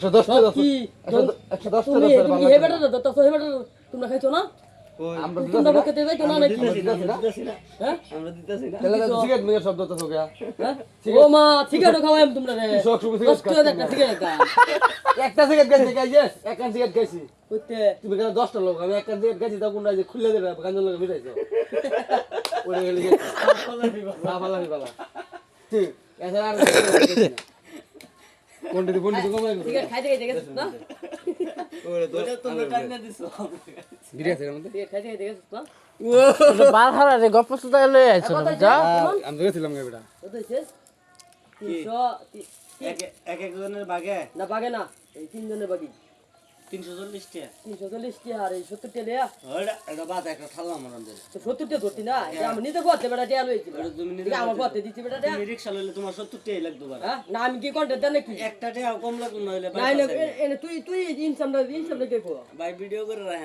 তোমরা খাইছো না তোমরা বকেতে যাইছো না নাকি হ্যাঁ আমরা দিতেছি না সিগারেট মেয়ের শব্দ তো সোগা ও মা সিগারেট খাওয়াই তোমরা রে কষ্ট একটা সিগারেট একটা সিগারেট খাইছি গাইছে একটা সিগারেট খাইছি কইতে তুমি কেন 10টা লোক আমি একটা সিগারেট খাইছি তা কোনটা যে খুলে দেবে গাঞ্জল লোক মিটাইছো ওরে গেলি বালা বালা ঠিক এছাড়া আর বন্ডিতে কমাই সিগারেট খাইতে খাইতে গেছ না ওরে তো তোমরা টাইনা দিছো গিরে আছে মধ্যে সিগারেট খাইতে খাইতে গেছ না ও বাহারা রে গপ্প সুদা লই আইছো যা আমি গেছিলাম গাবিটা কত হইছে 300 এক জনের বাগে না এই তিন জনের বাকি 340 টাকা আর এই 70 টাকা দেয়া ওটা এটা বাদ একটা ঠাল্লা মারান দে তো 70 টাকা ধরতি না এটা আমি নিতে করতে বেটা দেয়া লইছি এটা তুমি নিতে আমার করতে দিছি বেটা দেয়া তুমি রিকশা লইলে তোমার 70 টাকা লাগতো বাড়া হ্যাঁ না আমি কি কোনটা দেন নাকি একটা টাকা কম লাগতো না হইলে ভাই না তুই ইনসামটা কে কো ভাই ভিডিও করে